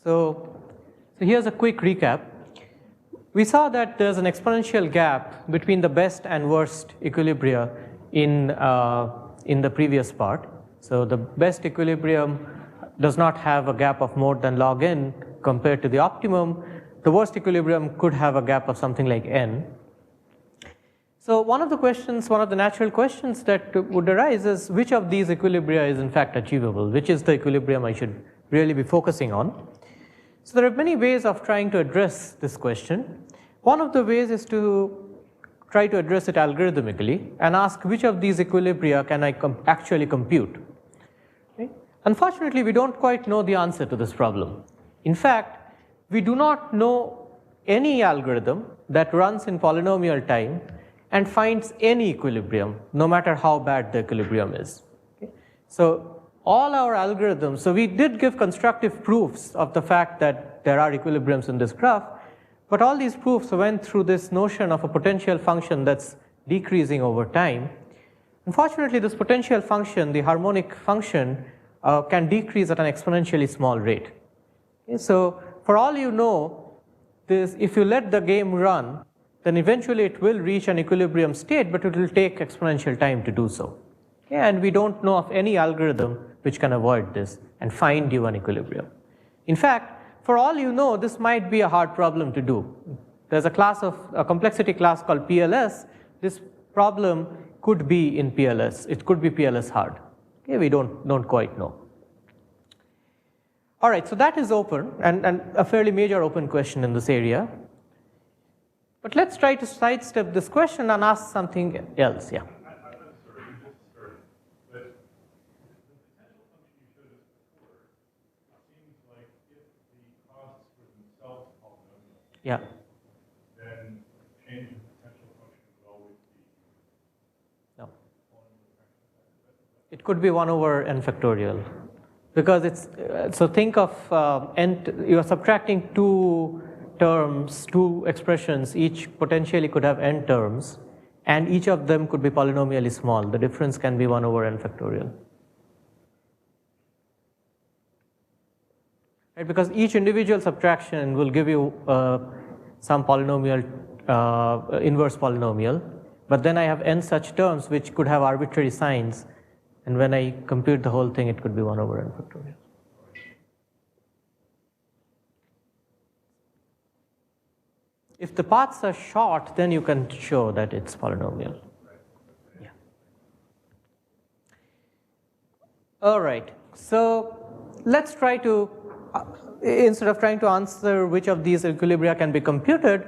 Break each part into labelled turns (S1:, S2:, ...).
S1: So here's a quick recap. We saw that there's an exponential gap between the best and worst equilibria in the previous part. So the best equilibrium does not have a gap of more than log n compared to the optimum. The worst equilibrium could have a gap of something like n. So one of the natural questions that would arise is which of these equilibria is in fact achievable, which is the equilibrium I should really be focusing on. So there are many ways of trying to address this question. One of the ways is to try to address it algorithmically and ask which of these equilibria can I actually compute. Okay? Unfortunately, we don't quite know the answer to this problem. In fact, we do not know any algorithm that runs in polynomial time and finds any equilibrium, no matter how bad the equilibrium is. Okay? So all our algorithms, so we did give constructive proofs of the fact that there are equilibriums in this graph, but all these proofs went through this notion of a potential function that's decreasing over time. Unfortunately, this potential function, the harmonic function, can decrease at an exponentially small rate. Okay? So for all you know, if you let the game run, then eventually it will reach an equilibrium state, but it will take exponential time to do so. Okay? And we don't know of any algorithm which can avoid this and find you an equilibrium. In fact, for all you know, this might be a hard problem to do. There's a complexity class called PLS. This problem could be in PLS. It could be PLS hard. Okay? We don't quite know. All right, so that is open and a fairly major open question in this area. But let's try to sidestep this question and ask something else. Yeah. Yeah.
S2: Then change in potential function would always be
S1: no. It could be 1 over n factorial, because it's so think of you are subtracting two terms, two expressions. Each potentially could have n terms, and each of them could be polynomially small. The difference can be 1 over n factorial. Right, because each individual subtraction will give you some polynomial, inverse polynomial, but then I have n such terms which could have arbitrary signs, and when I compute the whole thing, it could be 1 over n factorial. If the paths are short, then you can show that it's polynomial. Yeah. All right, so let's try to instead of trying to answer which of these equilibria can be computed,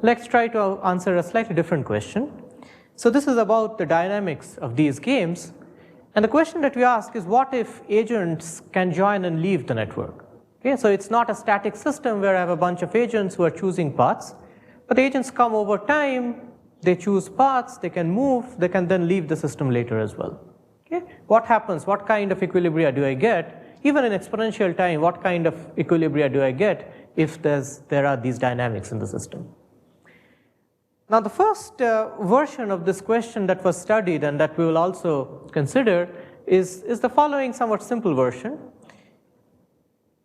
S1: let's try to answer a slightly different question. So this is about the dynamics of these games, and the question that we ask is, what if agents can join and leave the network? Okay, so it's not a static system where I have a bunch of agents who are choosing paths, but agents come over time, they choose paths, they can move, they can then leave the system later as well. Okay? What happens? What kind of equilibria do I get? Even in exponential time, what kind of equilibria do I get if there are these dynamics in the system? Now the first version of this question that was studied and that we will also consider is the following somewhat simple version.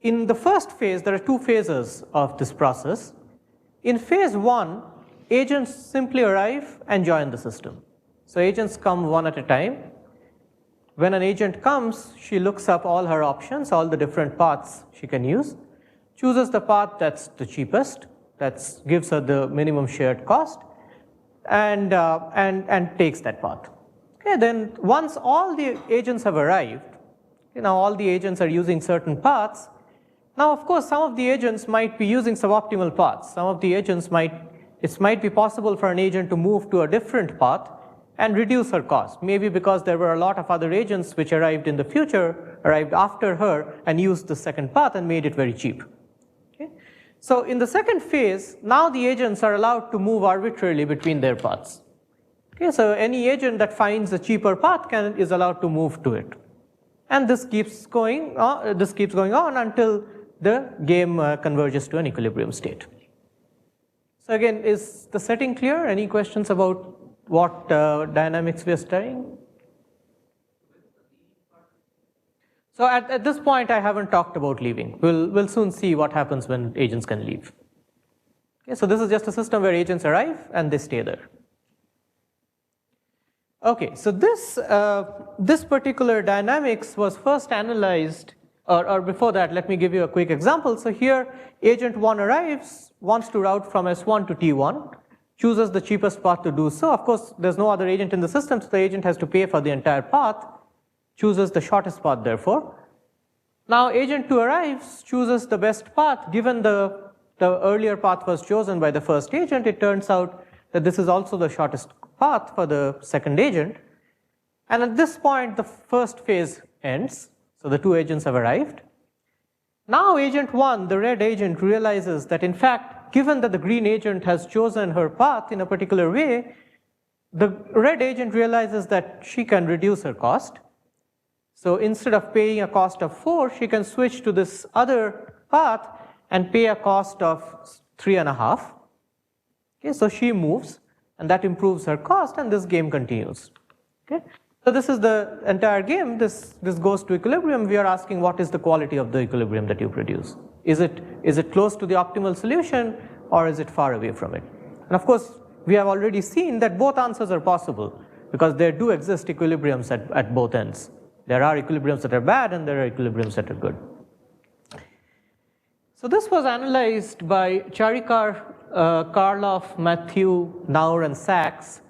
S1: In the first phase, there are two phases of this process. In phase 1, agents simply arrive and join the system. So agents come one at a time. When an agent comes, she looks up all her options, all the different paths she can use, chooses the path that's the cheapest, that gives her the minimum shared cost, and takes that path. Okay, then once all the agents have arrived, now all the agents are using certain paths. Now, of course, some of the agents might be using suboptimal paths. Some of the agents it might be possible for an agent to move to a different path and reduce her cost, maybe because there were a lot of other agents which arrived in the future, arrived after her, and used the second path and made it very cheap. Okay? So in the second phase, now the agents are allowed to move arbitrarily between their paths. Okay, so any agent that finds a cheaper path is allowed to move to it. And this keeps going on until the game converges to an equilibrium state. So again, is the setting clear? Any questions about what dynamics we are studying? So at this point, I haven't talked about leaving. We'll soon see what happens when agents can leave. Okay, so this is just a system where agents arrive and they stay there. Okay, so this particular dynamics was first analyzed, or before that, let me give you a quick example. So here, agent 1 arrives, wants to route from S1 to T1, chooses the cheapest path to do so. Of course, there's no other agent in the system, so the agent has to pay for the entire path, chooses the shortest path therefore. Now agent 2 arrives, chooses the best path. Given the earlier path was chosen by the first agent, it turns out that this is also the shortest path for the second agent. And at this point, the first phase ends. So the two agents have arrived. Now agent 1, the red agent, realizes that in fact, given that the green agent has chosen her path in a particular way, the red agent realizes that she can reduce her cost. So instead of paying a cost of 4, she can switch to this other path and pay a cost of 3.5. Okay, so she moves, and that improves her cost, and this game continues. Okay, so this is the entire game. This goes to equilibrium. We are asking what is the quality of the equilibrium that you produce. Is it close to the optimal solution, or is it far away from it? And of course, we have already seen that both answers are possible, because there do exist equilibriums at both ends. There are equilibriums that are bad, and there are equilibriums that are good. So this was analyzed by Charikar, Karloff, Matthew, Naur, and Sachs,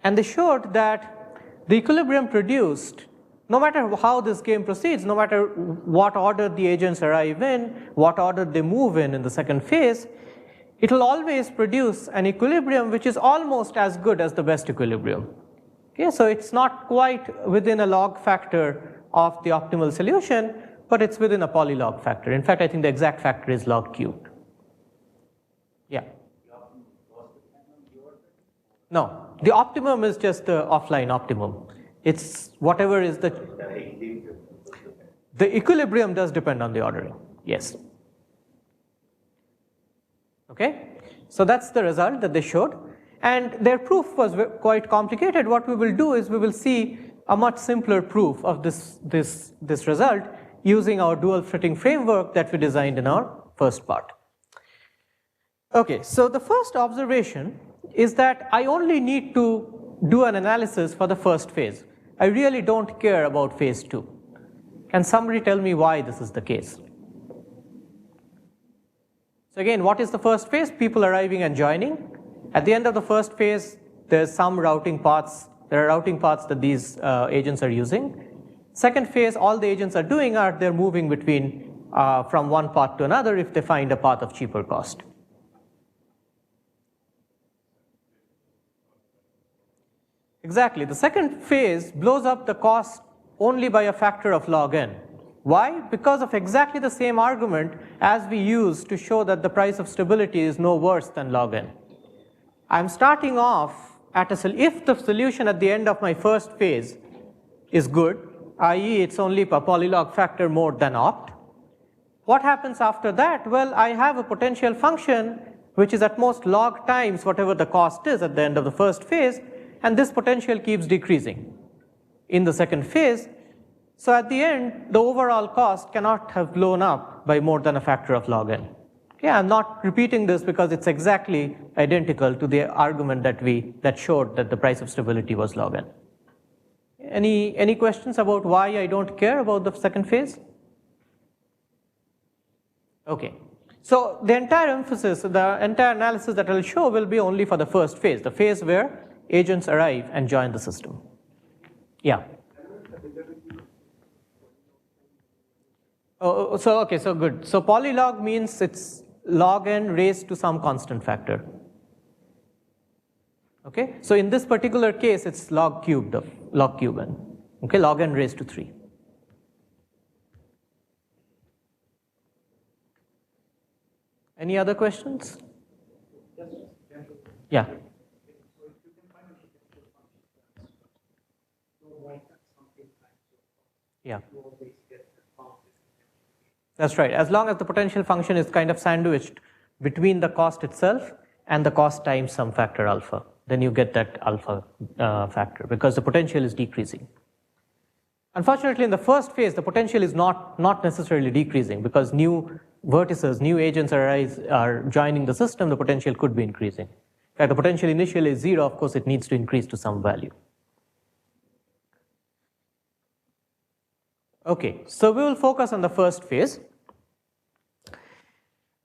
S1: and they showed that the equilibrium produced, no matter how this game proceeds, no matter what order the agents arrive in, what order they move in the second phase, it will always produce an equilibrium which is almost as good as the best equilibrium. Okay, so it's not quite within a log factor of the optimal solution, but it's within a polylog factor. In fact, I think the exact factor is log cubed. Yeah. No, the optimum is just the offline optimum. It's whatever is the equilibrium does depend on the ordering. Yes. Okay, so that's the result that they showed. And their proof was quite complicated. What we will do is we will see a much simpler proof of this result using our dual fitting framework that we designed in our first part. Okay, so the first observation is that I only need to do an analysis for the first phase. I really don't care about phase 2. Can somebody tell me why this is the case? So again, what is the first phase? People arriving and joining. At the end of the first phase, there's some routing paths. There are routing paths that these agents are using. Second phase, all the agents are doing they're moving between from one path to another if they find a path of cheaper cost. Exactly. The second phase blows up the cost only by a factor of log n. Why? Because of exactly the same argument as we used to show that the price of stability is no worse than log n. I'm starting off at if the solution at the end of my first phase is good, i.e. it's only a polylog factor more than opt. What happens after that? Well, I have a potential function which is at most log times whatever the cost is at the end of the first phase, and this potential keeps decreasing in the second phase. So at the end, the overall cost cannot have blown up by more than a factor of log n. Okay, I'm not repeating this because it's exactly identical to the argument that showed that the price of stability was log n. Any questions about why I don't care about the second phase? Okay, so the entire emphasis, the entire analysis that I'll show will be only for the first phase, the phase where agents arrive and join the system. Yeah. Oh, so okay, so good. So polylog means it's log n raised to some constant factor. Okay, so in this particular case, it's log cubed of log cube n. Okay, log n raised to 3. Any other questions? Yeah. Yeah. That's right. As long as the potential function is kind of sandwiched between the cost itself and the cost times some factor alpha, then you get that alpha factor because the potential is decreasing. Unfortunately, in the first phase, the potential is not necessarily decreasing because new vertices, new agents are joining the system, the potential could be increasing. In fact, the potential initially is 0, of course, it needs to increase to some value. Okay, so we will focus on the first phase.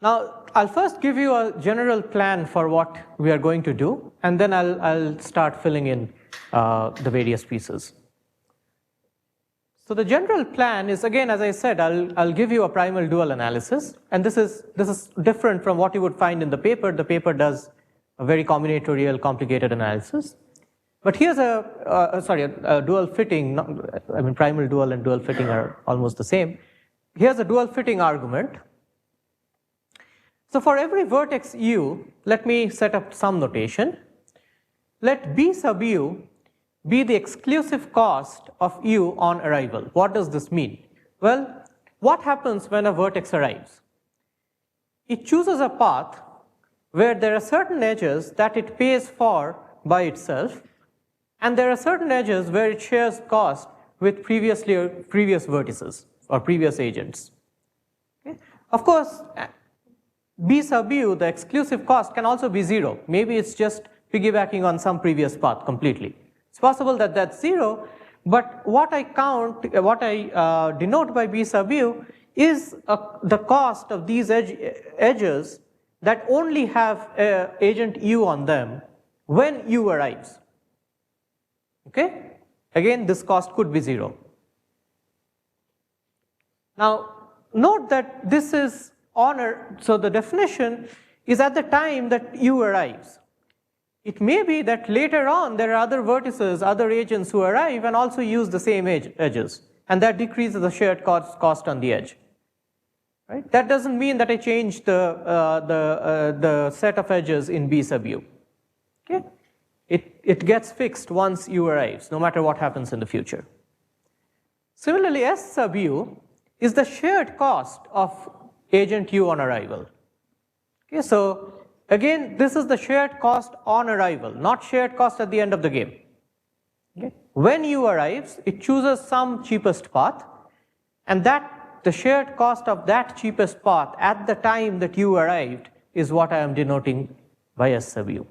S1: Now, I'll first give you a general plan for what we are going to do, and then I'll start filling in the various pieces. So the general plan is, again, as I said, I'll give you a primal dual analysis, and this is different from what you would find in the paper. The paper does a very combinatorial, complicated analysis. But here's a dual fitting, primal dual and dual fitting are almost the same. Here's a dual fitting argument. So for every vertex u, let me set up some notation. Let b sub u be the exclusive cost of u on arrival. What does this mean? Well, what happens when a vertex arrives? It chooses a path where there are certain edges that it pays for by itself, and there are certain edges where it shares cost with previous vertices or previous agents. Okay? Of course, b sub u, the exclusive cost, can also be 0. Maybe it's just piggybacking on some previous path completely. It's possible that that's 0, but what I denote by b sub u is the cost of these edges that only have agent u on them when u arrives. Okay? Again, this cost could be 0. Now, note that this is so the definition is at the time that u arrives. It may be that later on there are other vertices, other agents who arrive and also use the same edges, and that decreases the shared cost on the edge. Right? That doesn't mean that I change the set of edges in b sub u. Okay? It gets fixed once u arrives, no matter what happens in the future. Similarly, s sub u is the shared cost of agent u on arrival. Okay, so again, this is the shared cost on arrival, not shared cost at the end of the game. Okay? When u arrives, it chooses some cheapest path, and the shared cost of that cheapest path at the time that u arrived is what I am denoting by s sub u.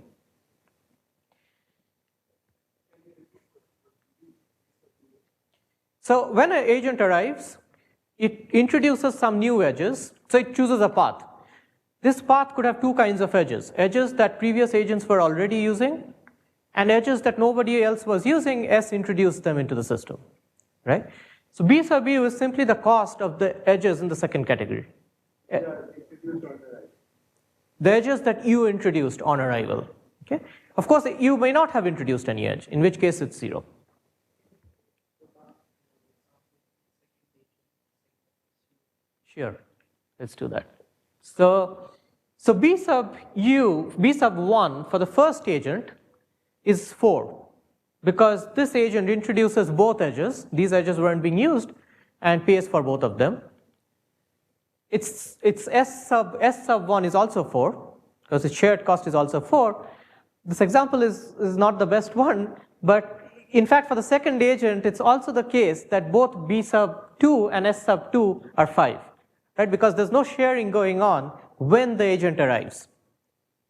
S1: So when an agent arrives, it introduces some new edges, so it chooses a path. This path could have two kinds of edges: edges that previous agents were already using, and edges that nobody else was using. S introduced them into the system, right? So b sub u is simply the cost of the edges in the second category. The edges that you introduced on arrival. Okay? Of course, you may not have introduced any edge, in which case it's 0. Sure, let's do that. So b sub 1 for the first agent is 4, because this agent introduces both edges. These edges weren't being used and pays for both of them. Its s sub 1 is also 4, because its shared cost is also 4. This example is not the best one, but in fact for the second agent it's also the case that both b sub 2 and s sub 2 are 5. Right, because there's no sharing going on when the agent arrives.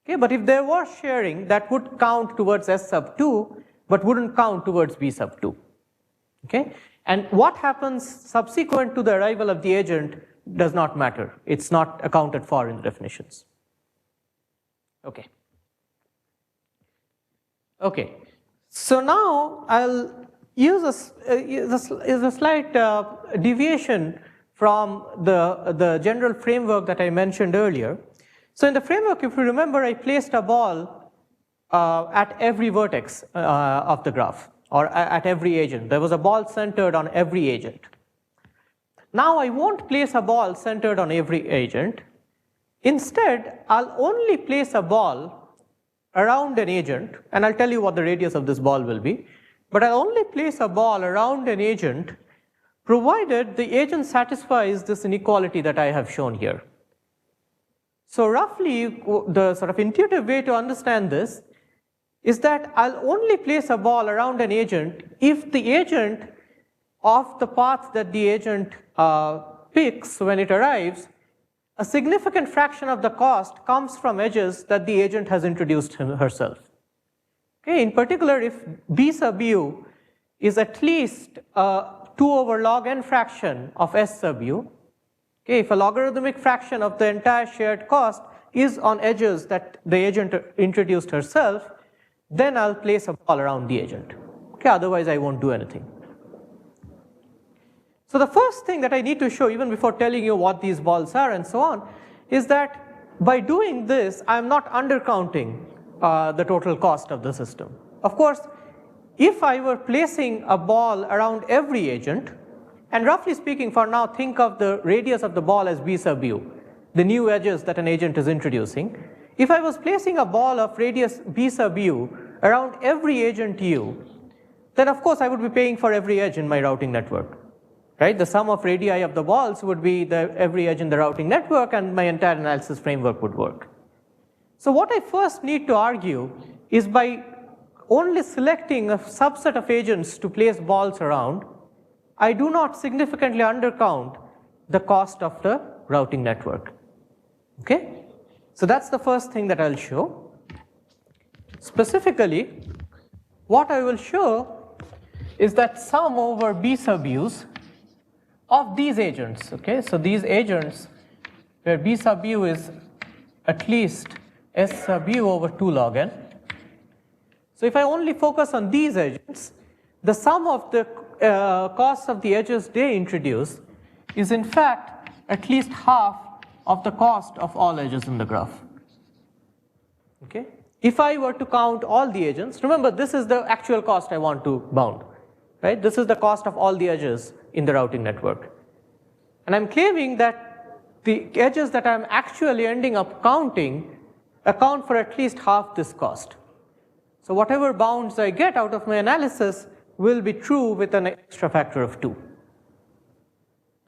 S1: Okay, but if there was sharing, that would count towards s sub 2, but wouldn't count towards b sub 2. Okay, and what happens subsequent to the arrival of the agent does not matter. It's not accounted for in the definitions. Okay. Okay, so now I'll use a slight deviation from the general framework that I mentioned earlier. So in the framework, if you remember, I placed a ball at every vertex of the graph, or at every agent. There was a ball centered on every agent. Now I won't place a ball centered on every agent. Instead, I'll only place a ball around an agent, and I'll tell you what the radius of this ball will be, but I'll only place a ball around an agent provided the agent satisfies this inequality that I have shown here. So roughly, the sort of intuitive way to understand this is that I'll only place a ball around an agent if the agent of the path that the agent picks when it arrives, a significant fraction of the cost comes from edges that the agent has introduced herself. Okay, in particular, if B sub u is at least 2 over log n fraction of S sub u, okay, if a logarithmic fraction of the entire shared cost is on edges that the agent introduced herself, then I'll place a ball around the agent. Okay, otherwise I won't do anything. So the first thing that I need to show, even before telling you what these balls are and so on, is that by doing this, I'm not undercounting the total cost of the system. Of course, if I were placing a ball around every agent, and roughly speaking for now, think of the radius of the ball as B sub u, the new edges that an agent is introducing. If I was placing a ball of radius B sub u around every agent u, then of course I would be paying for every edge in my routing network. Right? The sum of radii of the balls would be every edge in the routing network, and my entire analysis framework would work. So what I first need to argue is by only selecting a subset of agents to place balls around, I do not significantly undercount the cost of the routing network. Okay? So that's the first thing that I'll show. Specifically, what I will show is that sum over B sub u's of these agents, okay, so these agents where B sub u is at least S sub u over 2 log n. So if I only focus on these agents, the sum of the costs of the edges they introduce is in fact at least half of the cost of all edges in the graph. Okay? If I were to count all the agents, remember this is the actual cost I want to bound, right? This is the cost of all the edges in the routing network. And I'm claiming that the edges that I'm actually ending up counting account for at least half this cost. So whatever bounds I get out of my analysis will be true with an extra factor of 2.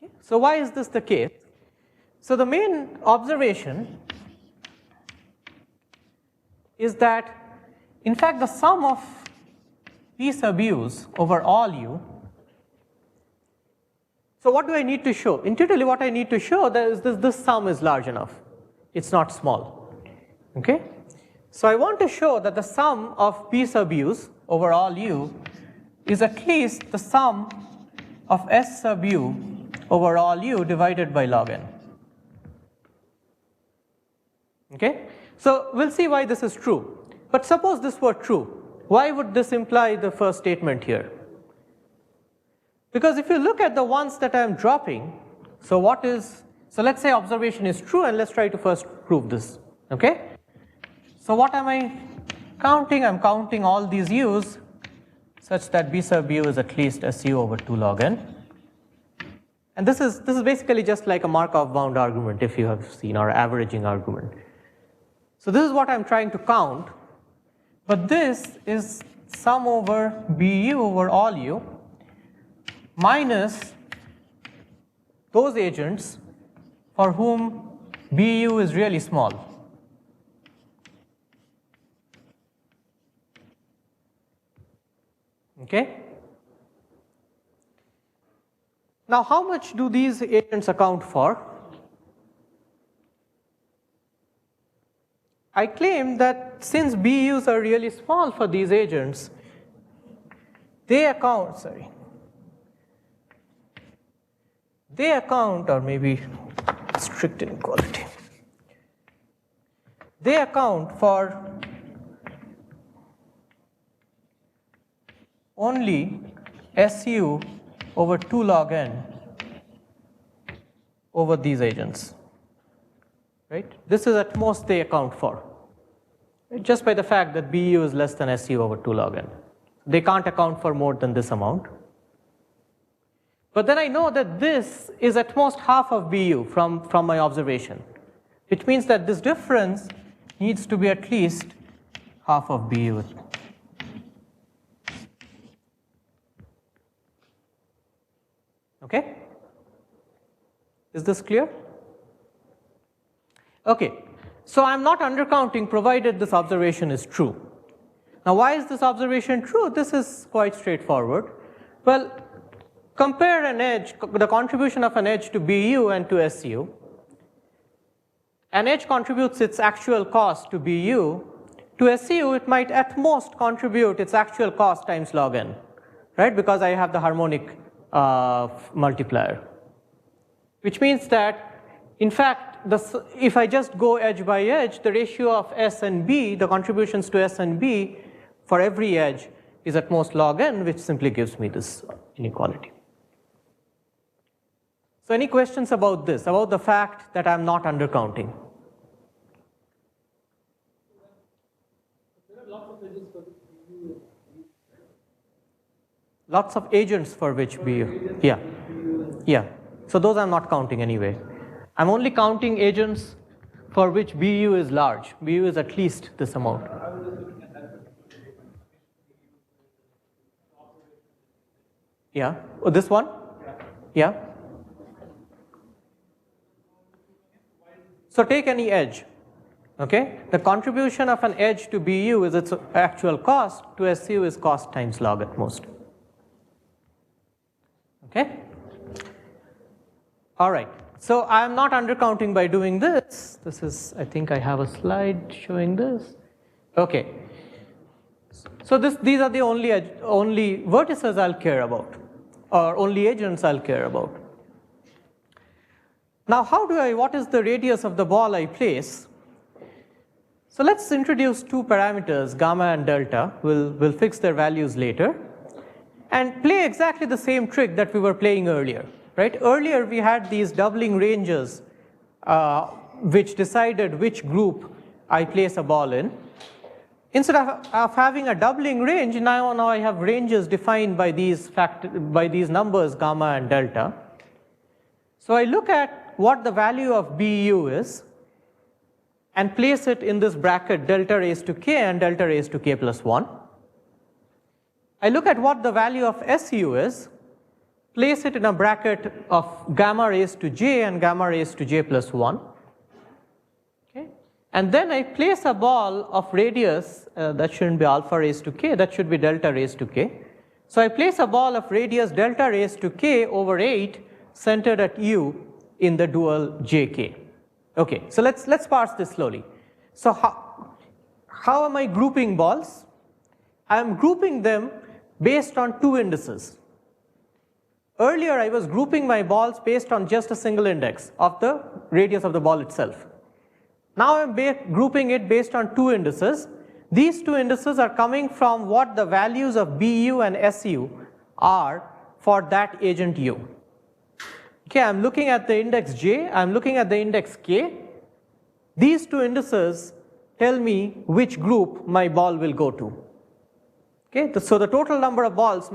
S1: Okay. So why is this the case? So the main observation is that in fact the sum of P sub u's over all u. So what do I need to show? Intuitively what I need to show is this sum is large enough. It's not small. Okay? So I want to show that the sum of P sub u's over all u is at least the sum of S sub u over all u divided by log n. Okay? So we'll see why this is true. But suppose this were true, why would this imply the first statement here? Because if you look at the ones that I'm dropping, so let's say observation is true, and let's try to first prove this. Okay? So what am I counting? I'm counting all these u's such that B sub u is at least SU over 2 log n. And this is basically just like a Markov bound argument, if you have seen, our averaging argument. So this is what I'm trying to count, but this is sum over BU over all u minus those agents for whom BU is really small. Okay? Now how much do these agents account for? I claim that since BUs are really small for these agents, they account, or maybe strict inequality. They account for only SU over 2 log n over these agents. Right? This is at most they account for, right? Just by the fact that BU is less than SU over 2 log n. They can't account for more than this amount. But then I know that this is at most half of BU from my observation, which means that this difference needs to be at least half of BU. Okay? Is this clear? Okay, so I'm not undercounting provided this observation is true. Now why is this observation true? This is quite straightforward. Well, compare an edge, the contribution of an edge to BU and to SU. An edge contributes its actual cost to BU. To SU, it might at most contribute its actual cost times log n, right? Because I have the harmonic multiplier. Which means that, in fact, if I just go edge by edge, the ratio of S and B, the contributions to S and B for every edge is at most log n, which simply gives me this inequality. So any questions about this, about the fact that I'm not undercounting? Lots of agents for which BU, yeah, yeah. So those I'm not counting anyway. I'm only counting agents for which BU is large. BU is at least this amount. Yeah, oh, this one? Yeah. So take any edge, okay? The contribution of an edge to BU is its actual cost, to SU is cost times log at most. Okay? All right, so I am not undercounting by doing this. This is, I think I have a slide showing this. Okay, so these are the only vertices I'll care about, or only agents I'll care about. Now what is the radius of the ball I place? So let's introduce two parameters, gamma and delta. We'll fix their values later. And play exactly the same trick that we were playing earlier, right? Earlier we had these doubling ranges which decided which group I place a ball in. Instead of having a doubling range, now I have ranges defined by these numbers, gamma and delta. So I look at what the value of BU is and place it in this bracket delta raised to k and delta raised to k plus 1. I look at what the value of SU is, place it in a bracket of gamma raised to j and gamma raised to j plus 1. Okay? And then I place a ball of radius, that shouldn't be alpha raised to k, that should be delta raised to k. So I place a ball of radius delta raised to k over 8 centered at u in the dual jk. Okay, so let's parse this slowly. So how am I grouping balls? I am grouping them based on two indices. Earlier I was grouping my balls based on just a single index of the radius of the ball itself. Now I am grouping it based on two indices. These two indices are coming from what the values of BU and SU are for that agent U. Okay, I am looking at the index j, I am looking at the index k. These two indices tell me which group my ball will go to. Okay, so the total number of balls,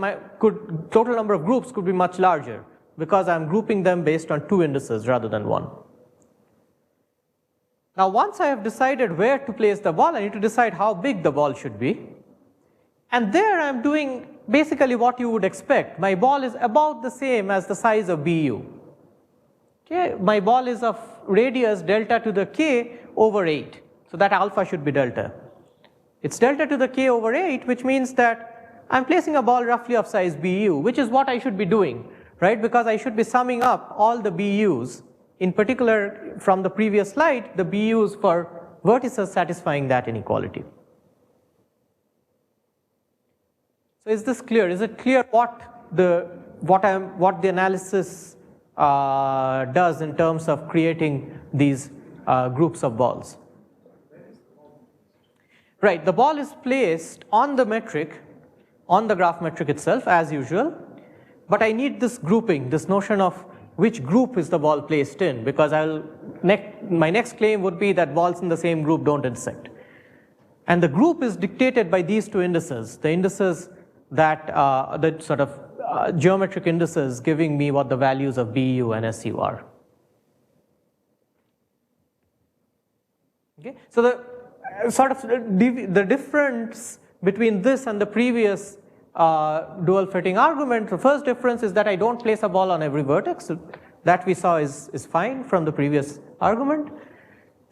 S1: total number of groups could be much larger because I am grouping them based on two indices rather than one. Now once I have decided where to place the ball, I need to decide how big the ball should be. And there I am doing basically what you would expect. My ball is about the same as the size of BU. Okay, my ball is of radius delta to the k over 8. So that alpha should be delta. It's delta to the k over 8, which means that I'm placing a ball roughly of size BU, which is what I should be doing, right? Because I should be summing up all the BUs, in particular from the previous slide, the BUs for vertices satisfying that inequality. So is this clear? Is it clear what the analysis does in terms of creating these groups of balls? Right, the ball is placed on the metric, on the graph metric itself as usual, but I need this grouping, this notion of which group is the ball placed in, because my next claim would be that balls in the same group don't intersect. And the group is dictated by these two indices, the indices that, the sort of geometric indices giving me what the values of BU and SU are. Okay, so the difference between this and the previous dual fitting argument, the first difference is that I don't place a ball on every vertex. That we saw is fine from the previous argument.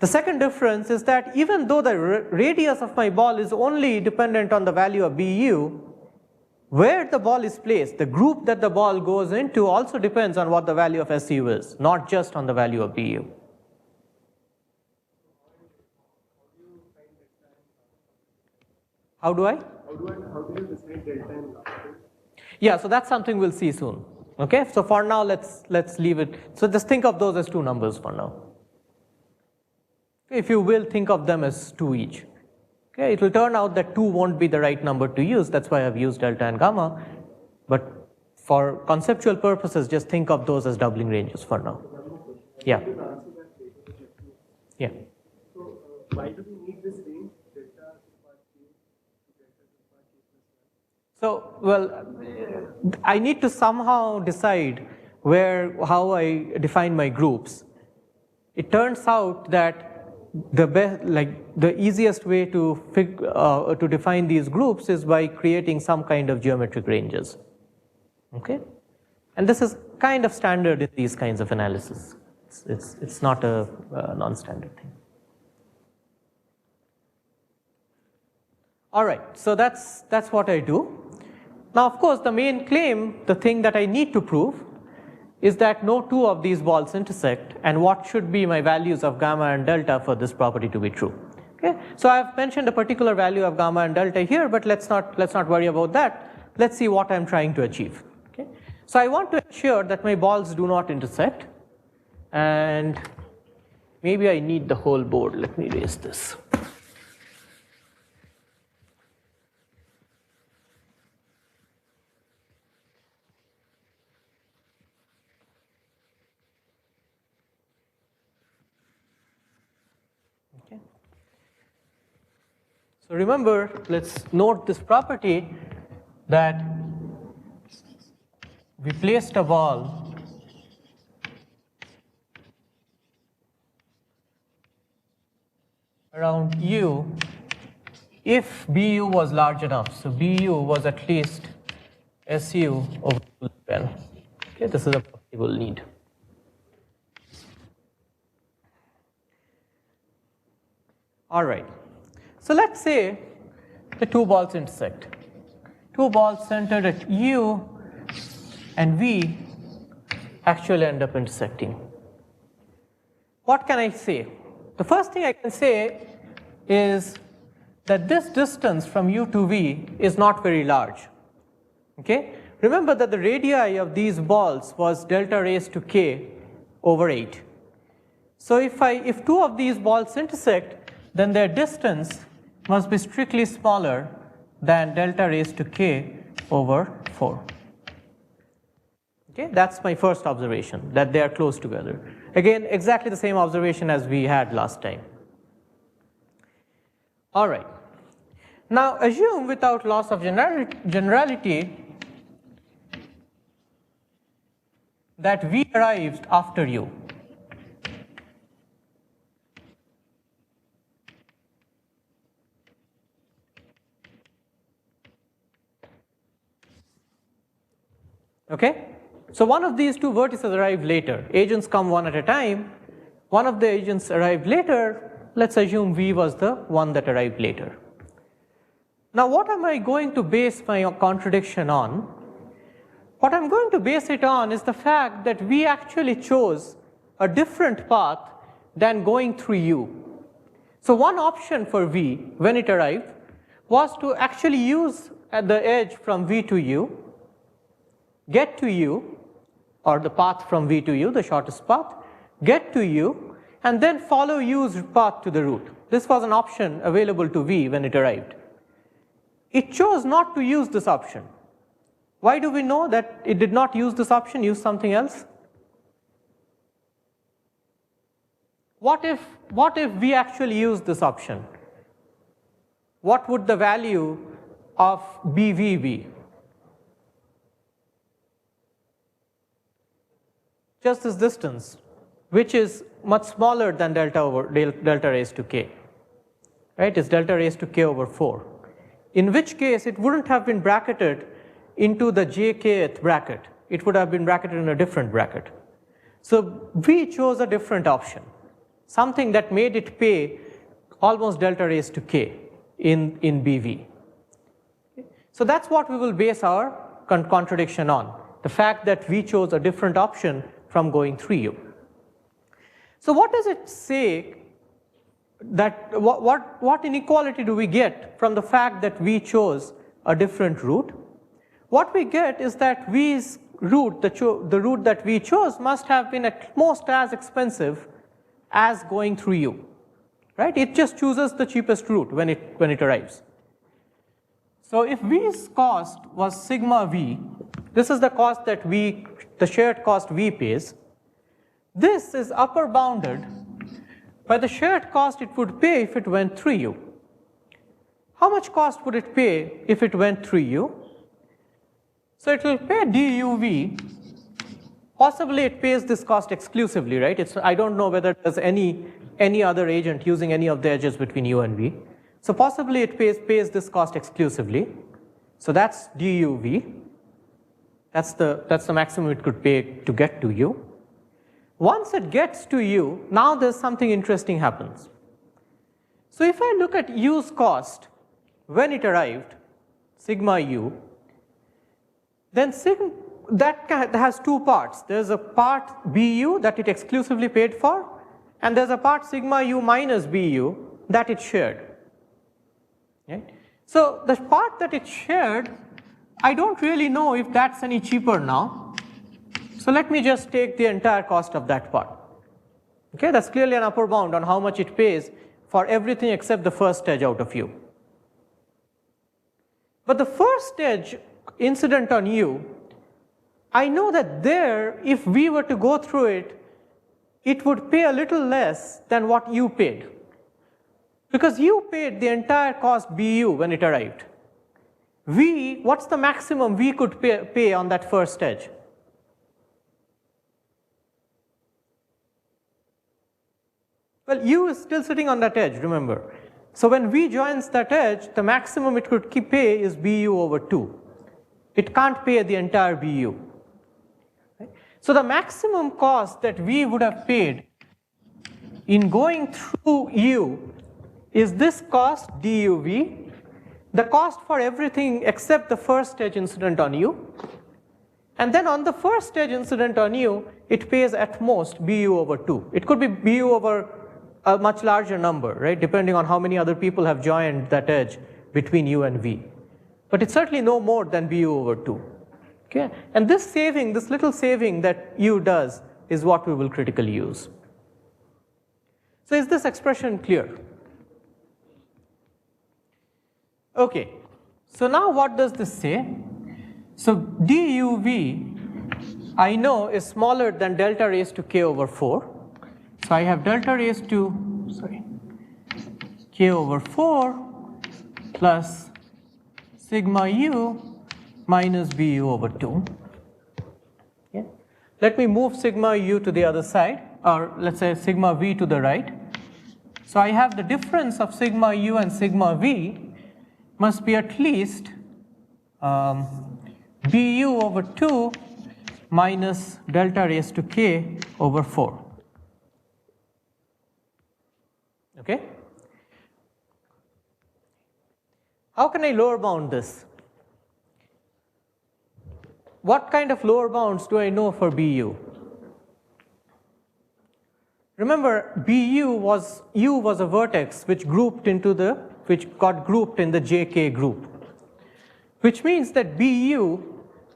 S1: The second difference is that even though the radius of my ball is only dependent on the value of BU, where the ball is placed, the group that the ball goes into also depends on what the value of SU is, not just on the value of BU. How do you decide delta and gamma? Yeah, so that's something we'll see soon. Okay, so for now, let's leave it. So just think of those as two numbers for now. If you will, think of them as 2 each. Okay, it will turn out that 2 won't be the right number to use. That's why I've used delta and gamma. But for conceptual purposes, just think of those as doubling ranges for now. Yeah. Yeah.
S3: So why do we need this range, delta part k to delta part k plus 1?
S1: So, well, I need to somehow decide how I define my groups. It turns out that the easiest way to define these groups is by creating some kind of geometric ranges. Okay, and this is kind of standard in these kinds of analysis. It's not a non-standard thing. All right, so that's what I do. Now, of course, the main claim, the thing that I need to prove, is that no 2 of these balls intersect, and what should be my values of gamma and delta for this property to be true. Okay, so I've mentioned a particular value of gamma and delta here, but let's not worry about that. Let's see what I'm trying to achieve. Okay, so I want to ensure that my balls do not intersect, and maybe I need the whole board. Let me erase this. So remember, let's note this property that we placed a ball around U if BU was large enough. So BU was at least SU over 2N. Okay, this is a possible need. All right. So let's say the 2 balls intersect. 2 balls centered at U and V actually end up intersecting. What can I say? The first thing I can say is that this distance from U to V is not very large. Okay? Remember that the radii of these balls was delta raised to k over 8. So if 2 of these balls intersect, then their distance must be strictly smaller than delta raised to k over 4. Okay, that's my first observation, that they are close together. Again, exactly the same observation as we had last time. All right. Now assume without loss of generality that V arrived after U. Okay, so one of these 2 vertices arrived later. Agents come one at a time. One of the agents arrived later. Let's assume V was the one that arrived later. Now what am I going to base my contradiction on? What I'm going to base it on is the fact that we actually chose a different path than going through U. So one option for V when it arrived was to actually use at the edge from V to U, get to U, or the path from V to U, the shortest path, get to U, and then follow U's path to the root. This was an option available to V when it arrived. It chose not to use this option. Why do we know that it did not use this option, use something else? What if we actually use this option? What would the value of BV be? Just this distance, which is much smaller than delta raised to k, right? It's delta raised to k over 4. In which case, it wouldn't have been bracketed into the jkth bracket. It would have been bracketed in a different bracket. So we chose a different option, something that made it pay almost delta raised to k in BV. So that's what we will base our contradiction on, the fact that we chose a different option from going 3u. So what does it say that, what inequality do we get from the fact that we chose a different route? What we get is that V's route, the route that we chose, must have been at most as expensive as going through u, right? It just chooses the cheapest route when it arrives. So if V's cost was sigma V, this is the cost that the shared cost V pays. This is upper bounded by the shared cost it would pay if it went through u. How much cost would it pay if it went through u? So it will pay duv. Possibly it pays this cost exclusively, right? I don't know whether there's any other agent using any of the edges between u and v. So possibly it pays this cost exclusively. So that's duv. That's the maximum it could pay to get to u. Once it gets to u, now there's something interesting happens. So if I look at u's cost when it arrived, sigma u, then that has two parts. There's a part bu that it exclusively paid for, and there's a part sigma u minus bu that it shared. Right? So the part that it shared, I don't really know if that's any cheaper now. So let me just take the entire cost of that part. Okay, that's clearly an upper bound on how much it pays for everything except the first edge out of u. But the first edge incident on u, I know that there, if we were to go through it, it would pay a little less than what u paid. Because u paid the entire cost bu when it arrived. V, what's the maximum we could pay on that first edge? Well, u is still sitting on that edge, remember. So when v joins that edge, the maximum it could pay is bu over 2. It can't pay the entire bu. Right? So the maximum cost that v would have paid in going through u is this cost duv, the cost for everything except the first edge incident on u. And then on the first edge incident on u, it pays at most bu over 2. It could be bu over a much larger number, right, depending on how many other people have joined that edge between u and v. But it's certainly no more than bu over 2. Okay? And this saving, this little saving that u does, is what we will critically use. So is this expression clear? Okay, so now what does this say? So duv, I know, is smaller than delta raised to k over 4. So I have delta raised to, k over 4 plus sigma u minus bu over 2. Okay. Let me move sigma u to the other side, or let's say sigma v to the right. So I have the difference of sigma u and sigma v must be at least bu over 2 minus delta raised to k over 4. Okay? How can I lower bound this? What kind of lower bounds do I know for bu? Remember, u was a vertex which got grouped in the jk group, which means that bu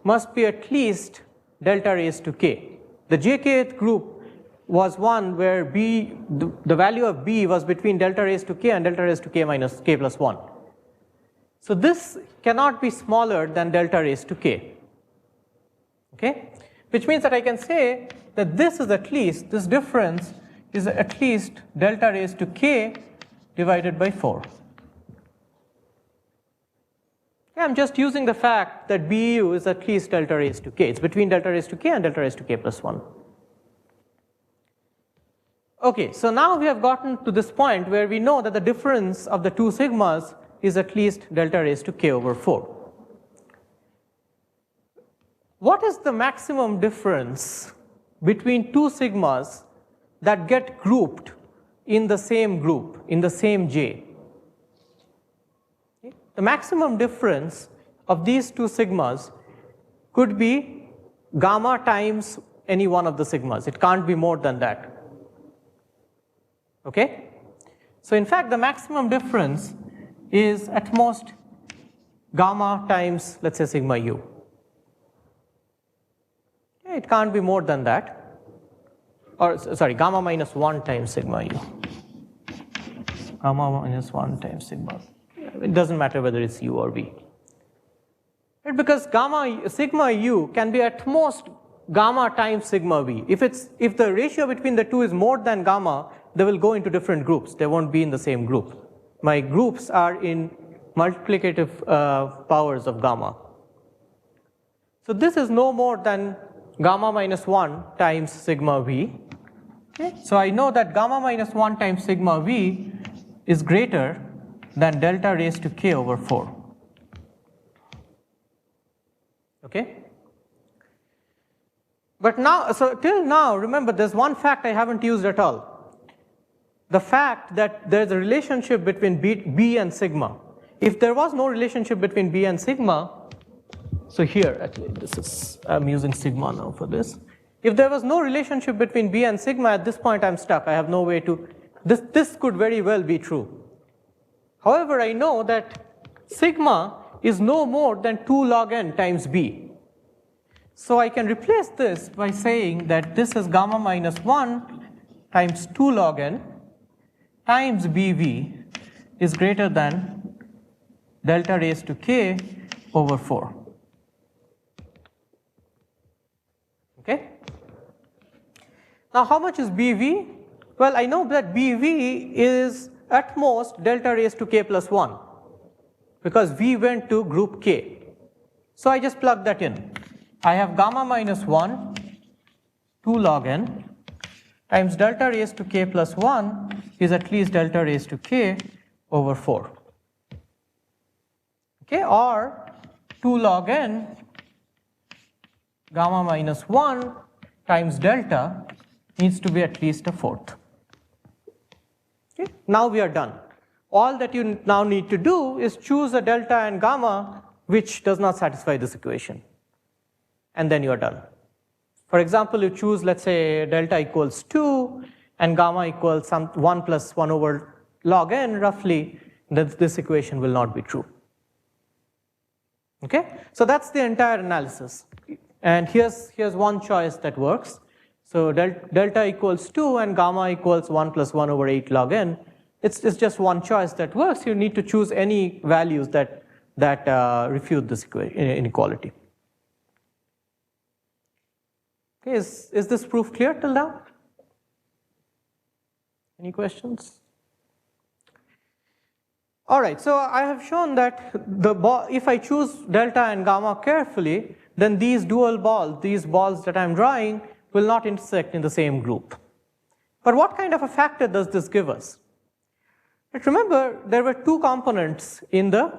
S1: must be at least delta raised to k. The jkth group was one where the value of b was between delta raised to k and delta raised to k minus k plus 1. So this cannot be smaller than delta raised to k. Okay? Which means that I can say that this difference is at least delta raised to k divided by 4. Okay, I'm just using the fact that bu is at least delta raised to k. It's between delta raised to k and delta raised to k plus 1. Okay, so now we have gotten to this point where we know that the difference of the two sigmas is at least delta raised to k over 4. What is the maximum difference between two sigmas that get grouped in the same group, in the same J? The maximum difference of these two sigmas could be gamma times any one of the sigmas. It can't be more than that. Okay? So in fact, the maximum difference is at most gamma times, let's say, sigma u. Okay, it can't be more than that. Or sorry, gamma minus 1 times sigma u. Gamma minus 1 times sigma. It doesn't matter whether it's u or v. Right? Because sigma u can be at most gamma times sigma v. If the ratio between the two is more than gamma, they will go into different groups. They won't be in the same group. My groups are in multiplicative powers of gamma. So this is no more than gamma minus 1 times sigma v. Okay? So I know that gamma minus 1 times sigma v is greater than delta raised to k over 4. Okay? But now, so till now, remember, there's one fact I haven't used at all. The fact that there's a relationship between B and sigma. If there was no relationship between B and sigma, so here, actually, I'm using sigma now for this. If there was no relationship between B and sigma, at this point I'm stuck. I have no way to, this could very well be true. However, I know that sigma is no more than 2 log n times B. So I can replace this by saying that this is gamma minus 1 times 2 log n times BV is greater than delta raised to k over 4. Okay? Now how much is BV? Well, I know that BV is at most delta raised to k plus 1 because V went to group K. So I just plug that in. I have gamma minus 1, 2 log n times delta raised to k plus 1 is at least delta raised to k over 4. Okay, or 2 log n gamma minus 1 times delta needs to be at least a fourth. Okay, now we are done. All that you now need to do is choose a delta and gamma which does not satisfy this equation. And then you are done. For example, you choose, let's say, delta equals 2 and gamma equals 1 plus 1 over log n roughly, then this equation will not be true. Okay? So that's the entire analysis. And here's one choice that works. So delta equals 2 and gamma equals 1 plus 1 over 8 log n. It's just one choice that works. You need to choose any values that refute this inequality. Okay, is this proof clear till now? Any questions? All right, so I have shown that if I choose delta and gamma carefully, then these dual balls, these balls that I'm drawing, will not intersect in the same group. But what kind of a factor does this give us? But remember, there were two components in the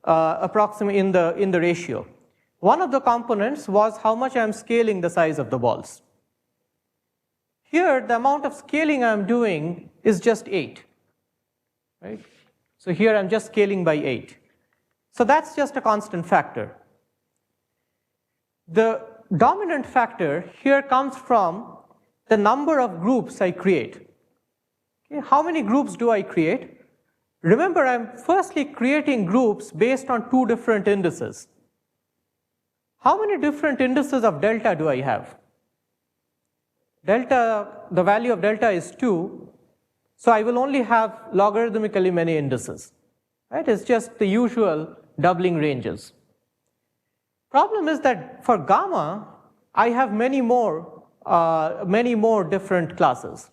S1: in the ratio. One of the components was how much I'm scaling the size of the balls. Here, the amount of scaling I'm doing is just 8, right? So here I'm just scaling by 8. So that's just a constant factor. The dominant factor here comes from the number of groups I create. Okay, how many groups do I create? Remember, I'm firstly creating groups based on two different indices. How many different indices of delta do I have? Delta, the value of delta is 2, so I will only have logarithmically many indices. Right? It's just the usual doubling ranges. Problem is that for gamma, I have many more different classes.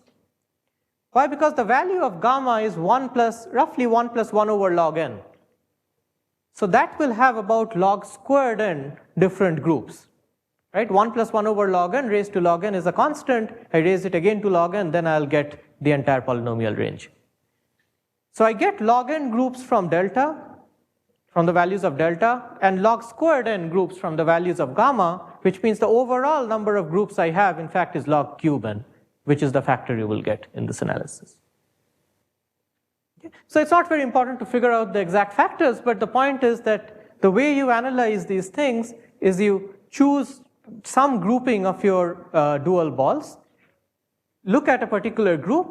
S1: Why? Because the value of gamma is roughly 1 plus 1 over log n. So that will have about log squared n different groups. Right? 1 plus 1 over log n raised to log n is a constant. I raise it again to log n, then I'll get the entire polynomial range. So I get log n groups from delta, from the values of delta, and log squared n groups from the values of gamma, which means the overall number of groups I have, in fact, is log cube n, which is the factor you will get in this analysis. Okay. So it's not very important to figure out the exact factors, but the point is that the way you analyze these things is you choose some grouping of your dual balls, look at a particular group,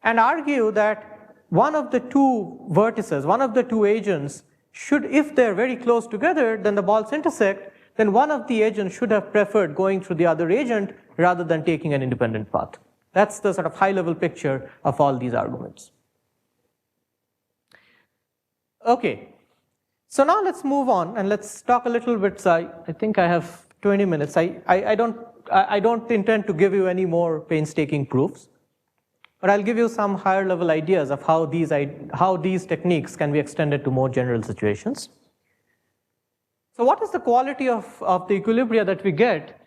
S1: and argue that one of the two vertices, one of the two agents should, if they're very close together, then the balls intersect, then one of the agents should have preferred going through the other agent rather than taking an independent path. That's the sort of high-level picture of all these arguments. Okay, so now let's move on and let's talk a little bit. So I think I have 20 minutes. I don't intend to give you any more painstaking proofs, but I'll give you some higher level ideas of how these techniques can be extended to more general situations. So what is the quality of the equilibria that we get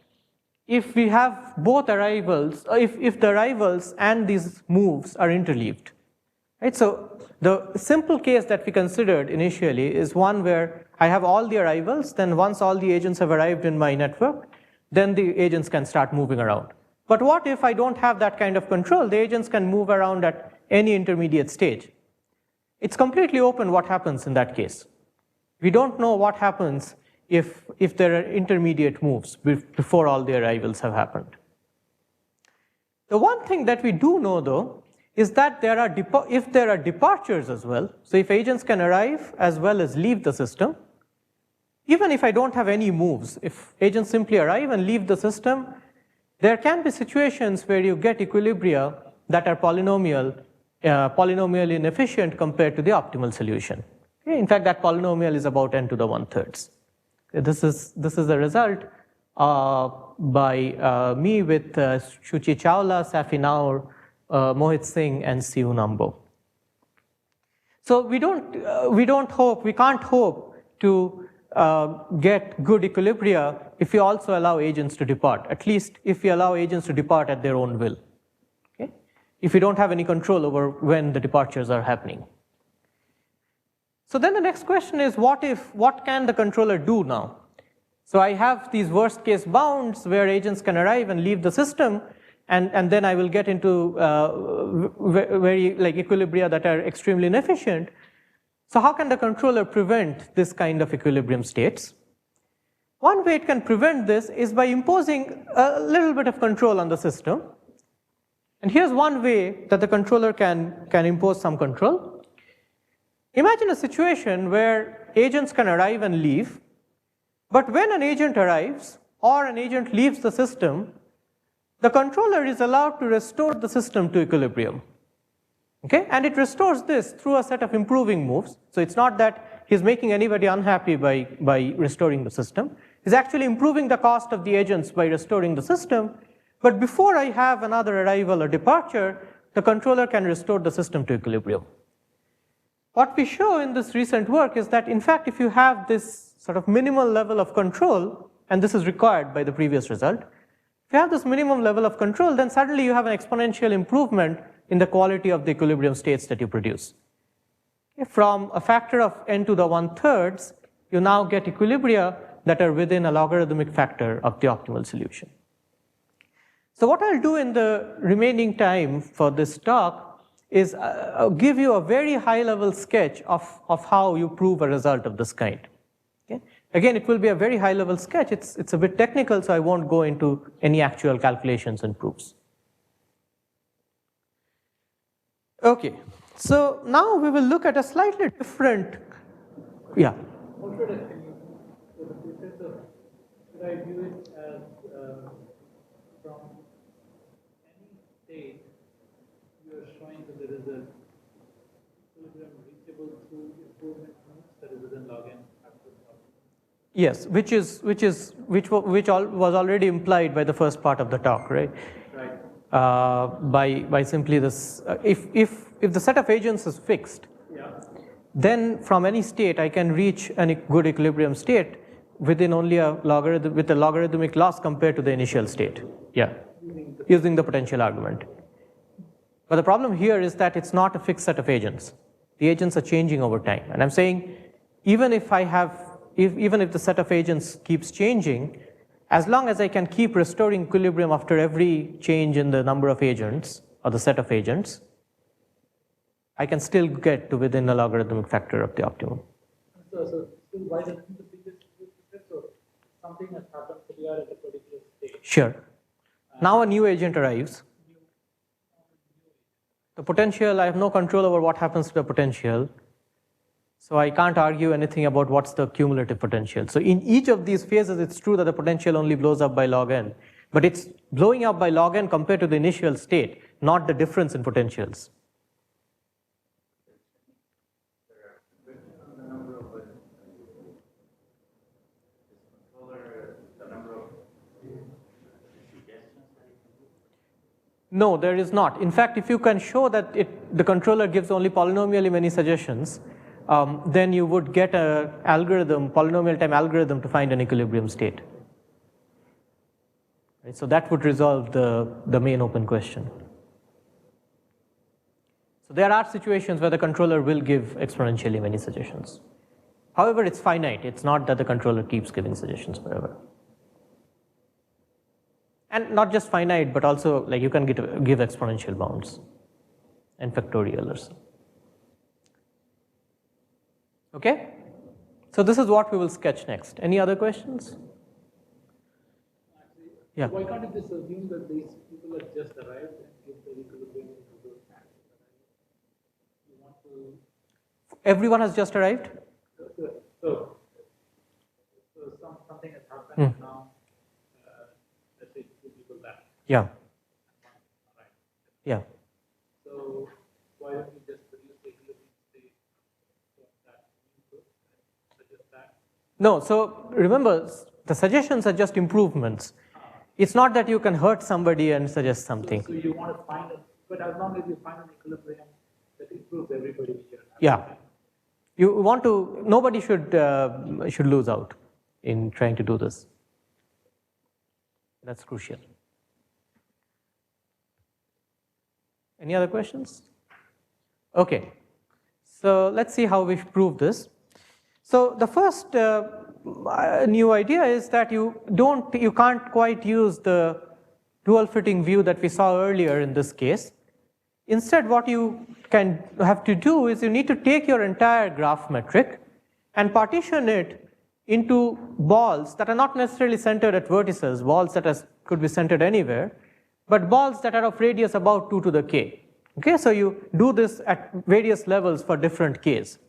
S1: if we have both arrivals, if the arrivals and these moves are interleaved? Right? So the simple case that we considered initially is one where I have all the arrivals, then once all the agents have arrived in my network, then the agents can start moving around. But what if I don't have that kind of control? The agents can move around at any intermediate stage. It's completely open what happens in that case. We don't know what happens if there are intermediate moves before all the arrivals have happened. The one thing that we do know, though, is that if there are departures as well, so if agents can arrive as well as leave the system, even if I don't have any moves, if agents simply arrive and leave the system, there can be situations where you get equilibria that are polynomially inefficient compared to the optimal solution. Okay? In fact, that polynomial is about n to the 1/3. This is the result by me with Shuchi Chawla, Safi Naur, Mohit Singh, and Siu Nambo. So we can't hope to get good equilibria if we also allow agents to depart, at least if we allow agents to depart at their own will. Okay? If we don't have any control over when the departures are happening. So then the next question is, what can the controller do now? So I have these worst case bounds where agents can arrive and leave the system, and then I will get into very equilibria that are extremely inefficient. So how can the controller prevent this kind of equilibrium states? One way it can prevent this is by imposing a little bit of control on the system. And here's one way that the controller can impose some control. Imagine a situation where agents can arrive and leave, but when an agent arrives or an agent leaves the system, the controller is allowed to restore the system to equilibrium. Okay? And it restores this through a set of improving moves. So it's not that he's making anybody unhappy by restoring the system. He's actually improving the cost of the agents by restoring the system. But before I have another arrival or departure, the controller can restore the system to equilibrium. What we show in this recent work is that, in fact, if you have this sort of minimal level of control, and this is required by the previous result, if you have this minimum level of control, then suddenly you have an exponential improvement in the quality of the equilibrium states that you produce. From a factor of n to the 1/3, you now get equilibria that are within a logarithmic factor of the optimal solution. So what I'll do in the remaining time for this talk is give you a very high-level sketch of how you prove a result of this kind. Okay? Again, it will be a very high-level sketch. It's a bit technical, so I won't go into any actual calculations and proofs. Okay, so now we will look at a slightly different, yeah.
S3: What should I think? Should I view it as from any state you are showing that there is a equilibrium reachable through improvement moves that is within log n factors?
S1: Yes, which was already implied by the first part of the talk, right?
S3: Right.
S1: By simply this, if the set of agents is fixed,
S3: Yeah.
S1: then from any state I can reach a good equilibrium state within only a logarithm with a logarithmic loss compared to the initial state. Yeah, using the potential argument. But the problem here is that it's not a fixed set of agents. The agents are changing over time, and I'm saying even if the set of agents keeps changing, as long as I can keep restoring equilibrium after every change in the number of agents or the set of agents, I can still get to within a logarithmic factor of the optimum.
S3: So still widening the biggest effect, or something has happened, so we are at a particular state.
S1: Sure. Now a new agent arrives. The potential, I have no control over what happens to the potential. So I can't argue anything about what's the cumulative potential. So in each of these phases, it's true that the potential only blows up by log n. But it's blowing up by log n compared to the initial state, not the difference in potentials. No, there is not. In fact, if you can show that the controller gives only polynomially many suggestions, then you would get an algorithm, polynomial time algorithm to find an equilibrium state. Right, so that would resolve the main open question. So there are situations where the controller will give exponentially many suggestions. However, it's finite. It's not that the controller keeps giving suggestions forever. And not just finite, but also like you can give exponential bounds and factorial or so. Okay? So this is what we will sketch next. Any other questions? Yeah.
S3: Why can't you just assume that these people have just arrived and give the equilibrium to those facts? You want to...
S1: Everyone has just arrived?
S3: So something has happened now. Let's say two people left.
S1: Yeah. Yeah.
S3: So why don't you just produce the equilibrium state from that input and suggest that?
S1: No, so remember, the suggestions are just improvements. It's not that you can hurt somebody and suggest something.
S3: So you want to find it, but as long as you find an equilibrium that improves everybody here.
S1: Yeah. You want to, nobody should lose out in trying to do this. That's crucial. Any other questions? Okay. So let's see how we prove this. So the first new idea is that you can't quite use the dual fitting view that we saw earlier in this case. Instead, what you can have to do is you need to take your entire graph metric and partition it into balls that are not necessarily centered at vertices, balls that could be centered anywhere, but balls that are of radius about 2 to the k. Okay, so you do this at various levels for different k's.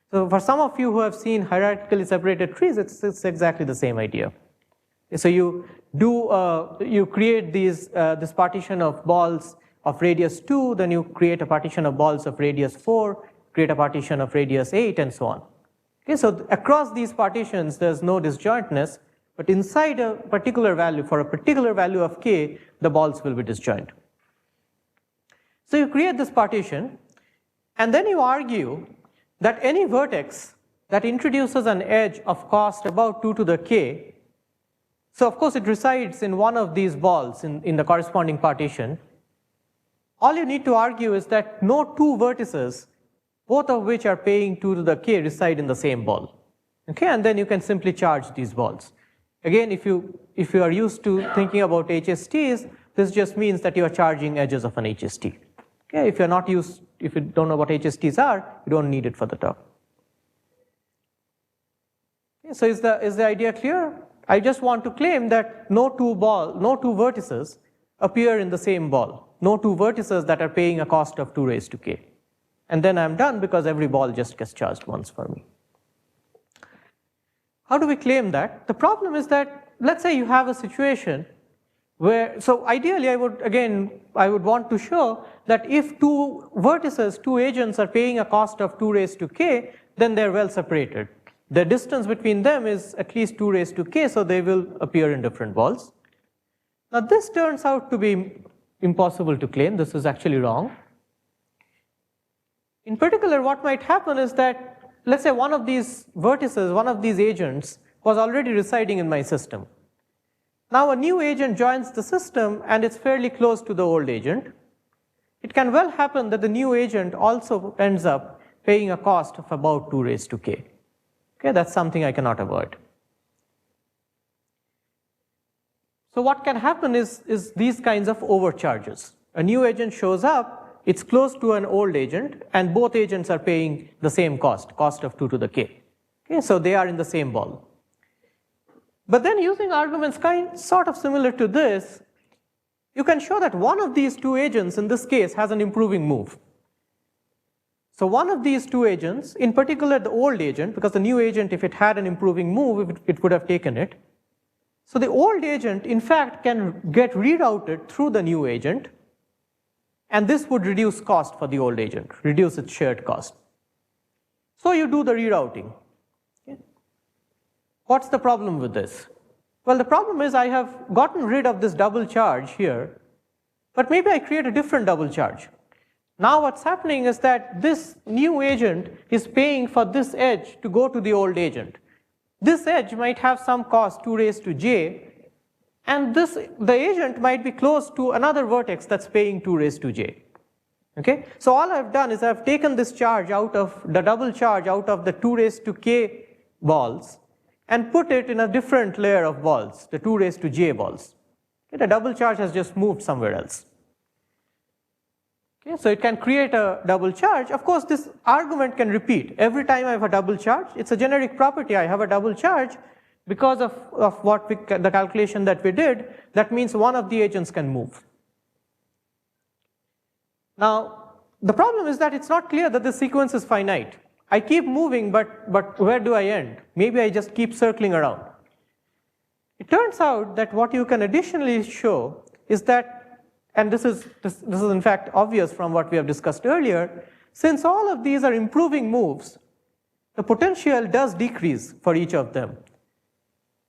S1: So for some of you who have seen hierarchically separated trees, it's exactly the same idea. So you create this partition of balls of radius 2, then you create a partition of balls of radius 4, create a partition of radius 8, and so on. Okay, so across these partitions, there's no disjointness, but inside a particular value, for a particular value of k, the balls will be disjoint. So you create this partition, and then you argue that any vertex that introduces an edge of cost about 2 to the k, so of course it resides in one of these balls in the corresponding partition. All you need to argue is that no two vertices, both of which are paying 2 to the k, reside in the same ball. Okay, and then you can simply charge these balls. Again, if you are used to thinking about HSTs, this just means that you are charging edges of an HST. Okay, if you don't know what HSTs are, you don't need it for the talk. Okay, so is the idea clear? I just want to claim that no two vertices appear in the same ball. No two vertices that are paying a cost of 2 raised to k. And then I'm done because every ball just gets charged once for me. How do we claim that? The problem is that, let's say you have a situation where, so ideally I would want to show that if two vertices, two agents are paying a cost of 2 raised to k, then they're well separated. The distance between them is at least 2 raised to k, so they will appear in different balls. Now this turns out to be impossible to claim. This is actually wrong. In particular, what might happen is that, let's say one of these vertices, one of these agents was already residing in my system. Now a new agent joins the system and it's fairly close to the old agent. It can well happen that the new agent also ends up paying a cost of about 2 raised to k. Okay, that's something I cannot avoid. So what can happen is these kinds of overcharges. A new agent shows up, it's close to an old agent, and both agents are paying the same cost of 2 to the k. Okay, so they are in the same ball. But then using arguments sort of similar to this, you can show that one of these two agents in this case has an improving move. So one of these two agents, in particular the old agent, because the new agent, if it had an improving move, it would have taken it. So the old agent, in fact, can get rerouted through the new agent, and this would reduce cost for the old agent, reduce its shared cost. So you do the rerouting. Okay. What's the problem with this? Well, the problem is I have gotten rid of this double charge here, but maybe I create a different double charge. Now what's happening is that this new agent is paying for this edge to go to the old agent. This edge might have some cost 2 raised to j, and the agent might be close to another vertex that's paying 2 raised to j. Okay? So all I've done is I've taken this charge out of the double charge out of the 2 raised to k balls and put it in a different layer of balls, the 2 raised to j balls. Okay? The double charge has just moved somewhere else. Okay, so it can create a double charge. Of course, this argument can repeat. Every time I have a double charge, it's a generic property. I have a double charge because of the calculation that we did. That means one of the agents can move. Now, the problem is that it's not clear that the sequence is finite. I keep moving, but where do I end? Maybe I just keep circling around. It turns out that what you can additionally show is that, and this is in fact obvious from what we have discussed earlier, since all of these are improving moves, the potential does decrease for each of them.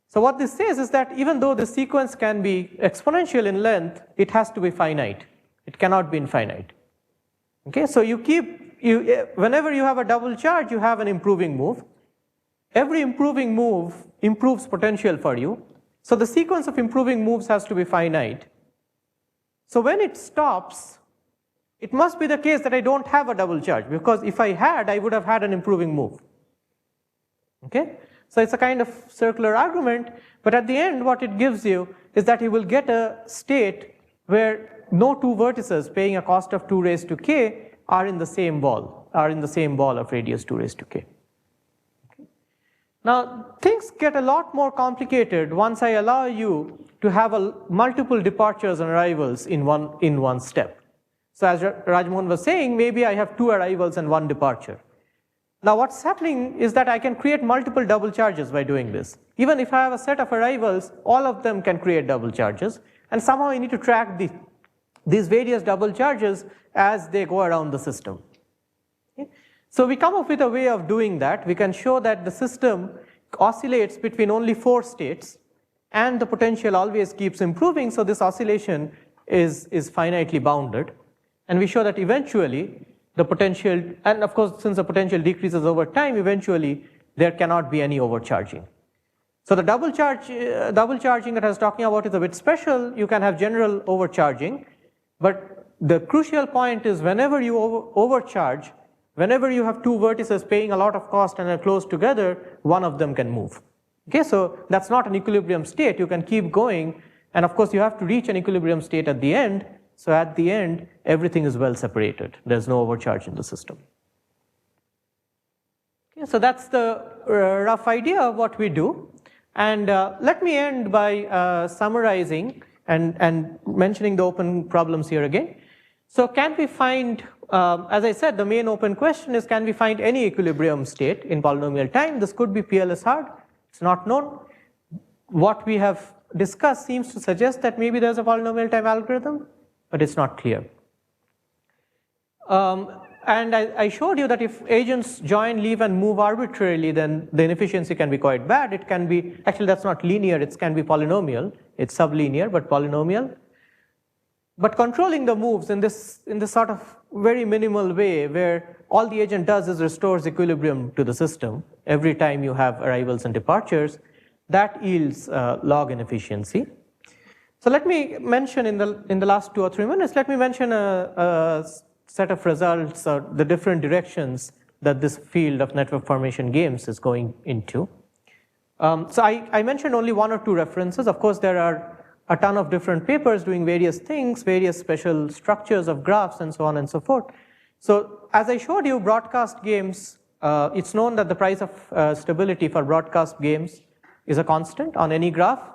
S1: So what this says is that even though the sequence can be exponential in length, it has to be finite. It cannot be infinite. Okay, so whenever you have a double charge, you have an improving move. Every improving move improves potential for you. So the sequence of improving moves has to be finite. So when it stops, it must be the case that I don't have a double charge, because if I had, I would have had an improving move. Okay? So it's a kind of circular argument, but at the end what it gives you is that you will get a state where no two vertices paying a cost of 2 raised to k are in the same ball of radius 2 raised to k. Okay. Now things get a lot more complicated once I allow you to have multiple departures and arrivals in one step. So as Rajmohan was saying, maybe I have 2 arrivals and 1 departure. Now what's happening is that I can create multiple double charges by doing this. Even if I have a set of arrivals, all of them can create double charges, and somehow I need to track these various double charges as they go around the system. Okay? So we come up with a way of doing that. We can show that the system oscillates between only 4 states, and the potential always keeps improving, so this oscillation is finitely bounded. And we show that eventually the potential, and of course since the potential decreases over time, eventually there cannot be any overcharging. So the double charging that I was talking about is a bit special. You can have general overcharging, but the crucial point is whenever you overcharge, whenever you have 2 vertices paying a lot of cost and are close together, one of them can move. Okay, so that's not an equilibrium state. You can keep going, and of course you have to reach an equilibrium state at the end. So at the end, everything is well separated. There's no overcharge in the system. Okay, so that's the rough idea of what we do. And let me end by summarizing and mentioning the open problems here again. So can we find, as I said, the main open question is, can we find any equilibrium state in polynomial time? This could be PLS hard. It's not known. What we have discussed seems to suggest that maybe there's a polynomial time algorithm, but it's not clear. And I showed you that if agents join, leave, and move arbitrarily, then the inefficiency can be quite bad. It can be, actually that's not linear, it can be polynomial. It's sublinear, but polynomial. But controlling the moves in this sort of very minimal way, where all the agent does is restores equilibrium to the system every time you have arrivals and departures, that yields log inefficiency. So let me mention in the last 2 or 3 minutes, let me mention a set of results or the different directions that this field of network formation games is going into. So I mentioned only 1 or 2 references. Of course, there are a ton of different papers doing various things, various special structures of graphs and so on and so forth. So as I showed you, broadcast games It's known that the price of stability for broadcast games is a constant on any graph.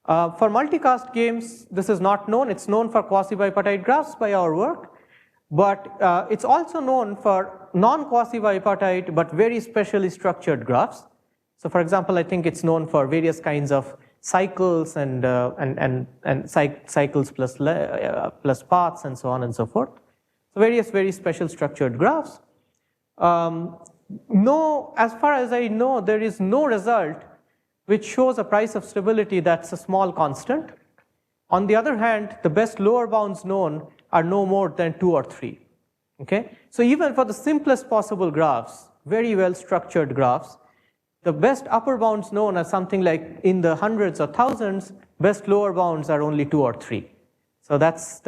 S1: For multicast games, this is not known. It's known for quasi-bipartite graphs by our work, but it's also known for non-quasi-bipartite but very specially structured graphs. So for example, I think it's known for various kinds of cycles and cycles plus paths and so on and so forth. So various very special structured graphs. No, as far as I know, there is no result which shows a price of stability that's a small constant. On the other hand, the best lower bounds known are no more than 2 or 3. Okay? So even for the simplest possible graphs, very well structured graphs, the best upper bounds known are something like in the hundreds or thousands, best lower bounds are only 2 or 3. So that's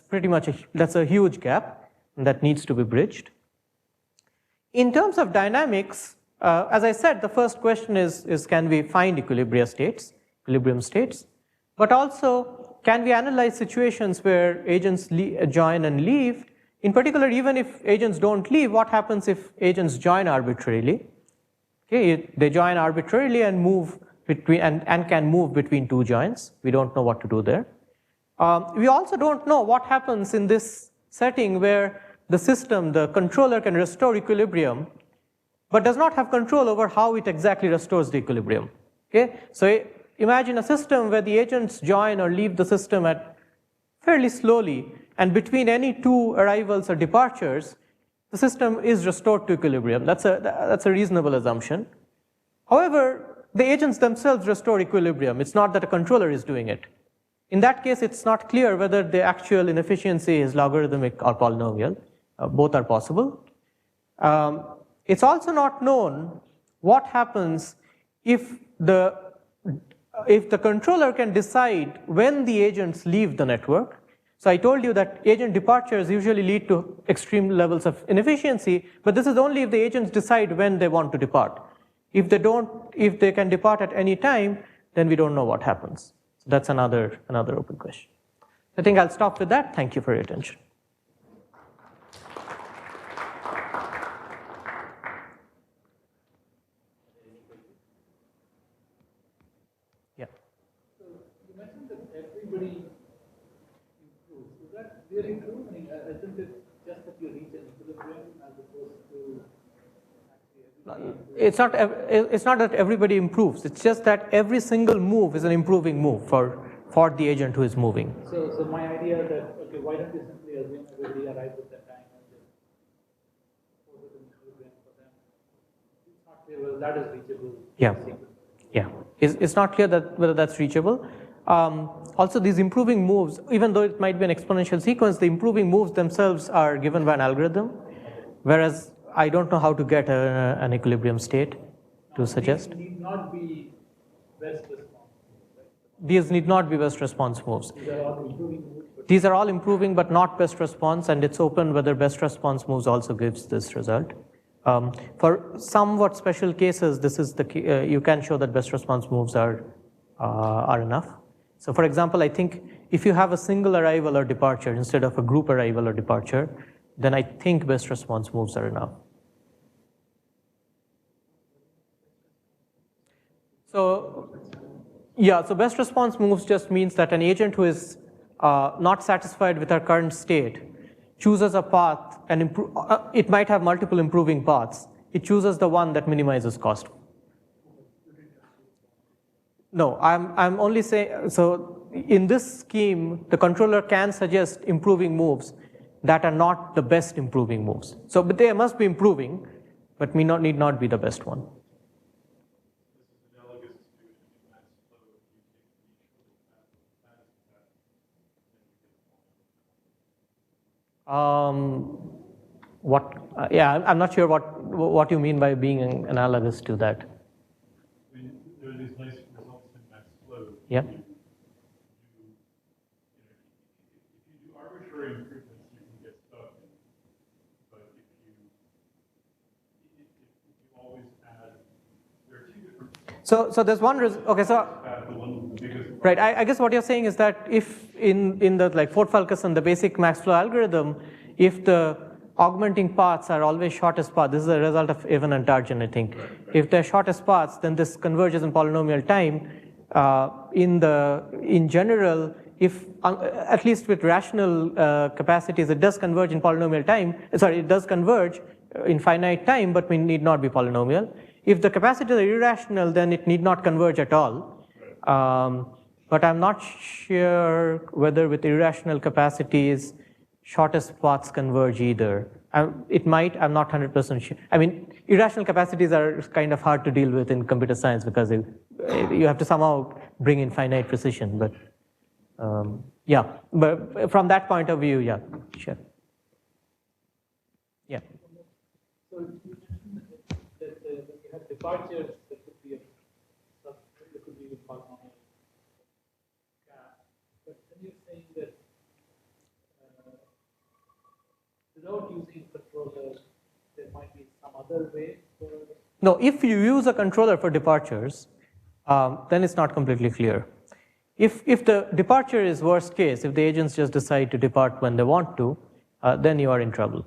S1: pretty much that's a huge gap that needs to be bridged. In terms of dynamics, as I said, the first question is can we find equilibrium states, but also can we analyze situations where agents join and leave? In particular, even if agents don't leave, what happens if agents join arbitrarily? Okay, they join arbitrarily and move between and can move between two joins. We don't know what to do there. We also don't know what happens in this setting where the system, the controller, can restore equilibrium, but does not have control over how it exactly restores the equilibrium. Okay? So imagine a system where the agents join or leave the system at fairly slowly, and between any two arrivals or departures, the system is restored to equilibrium. That's a reasonable assumption. However, the agents themselves restore equilibrium. It's not that a controller is doing it. In that case, it's not clear whether the actual inefficiency is logarithmic or polynomial. Both are possible. It's also not known what happens if the controller can decide when the agents leave the network. So I told you that agent departures usually lead to extreme levels of inefficiency, but this is only if the agents decide when they want to depart. If they can depart at any time, then we don't know what happens. So that's another open question. I think I'll stop with that. Thank you for your attention. Yeah.
S3: So you mentioned that everybody improves. Is that really true? I mean, isn't it just that you reach an equilibrium as opposed to actually
S1: It's not that everybody improves. It's just that every single move is an improving move for the agent who is moving.
S3: So my idea that, okay, why don't you simply assume everybody arrives at that time and just pose it in equilibrium for them? It's not clear whether that is reachable.
S1: Yeah. Yeah. It's not clear whether that's reachable. Also, these improving moves, even though it might be an exponential sequence, the improving moves themselves are given by an algorithm, whereas I don't know how to get an equilibrium state to suggest.
S3: These need not be best response.
S1: These need not be best response moves.
S3: These are all improving moves.
S1: These are all improving but not best response, and it's open whether best response moves also gives this result. For somewhat special cases, this is you can show that best response moves are enough. So for example, I think if you have a single arrival or departure instead of a group arrival or departure, then I think best response moves are enough. So yeah, so best response moves just means that an agent who is not satisfied with our current state chooses a path, and it might have multiple improving paths. It chooses the one that minimizes cost. No, I'm only saying, so in this scheme, the controller can suggest improving moves that are not the best improving moves. So, but they must be improving, but need not be the best one. I'm not sure what you mean by being analogous to that.
S2: I mean, there are these nice results in max flow.
S1: Yeah.
S2: If you do arbitrary improvements, you can get stuck. But if you always add, there are two different.
S1: So there's one. Okay, so. Right, I guess what you're saying is that if in the like Ford Fulkerson, the basic max flow algorithm, if the augmenting paths are always shortest path. This is a result of Evan and Tarjan, I think. If they're shortest paths, then this converges in polynomial time. In general, if at least with rational capacities, it does converge in polynomial time. Sorry, it does converge in finite time, but we need not be polynomial. If the capacities are irrational, then it need not converge at all. But I'm not sure whether with irrational capacities, shortest paths converge either. It might, I'm not 100% sure. I mean, irrational capacities are kind of hard to deal with in computer science because you have to somehow bring in finite precision. But yeah, but from that point of view, yeah, sure. Yeah.
S3: So you mentioned that when you have departures, there could be a polynomial gap. But then you're saying that without using controllers, there might be some other way for.
S1: No, if you use a controller for departures, then it's not completely clear. If the departure is worst case, if the agents just decide to depart when they want to, then you are in trouble.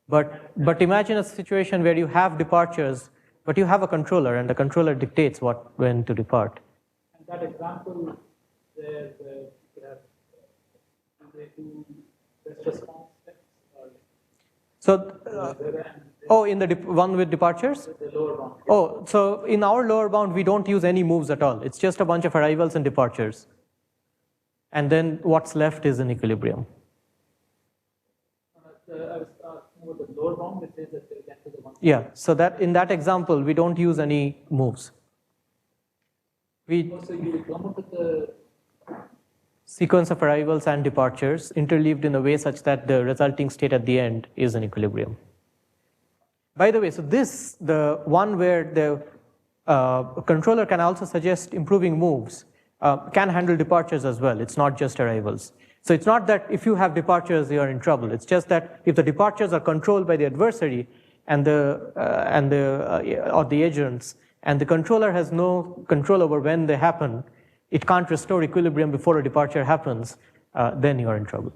S1: But imagine a situation where you have departures, but you have a controller, and the controller dictates when to depart.
S3: And that example there, you could have they do best response steps.
S1: So, in the one with departures?
S3: The lower bound.
S1: Oh, so in our lower bound, we don't use any moves at all. It's just a bunch of arrivals and departures. And then what's left is an equilibrium.
S3: I was asking about the lower bound, which says that they get to the one.
S1: Yeah, so that in that example, we don't use any moves.
S3: So you come up with the
S1: sequence of arrivals and departures interleaved in a way such that the resulting state at the end is an equilibrium. By the way, so the one where the controller can also suggest improving moves, can handle departures as well. It's not just arrivals. So it's not that if you have departures, you are in trouble. It's just that if the departures are controlled by the adversary or the agents, and the controller has no control over when they happen, it can't restore equilibrium before a departure happens, then you are in trouble.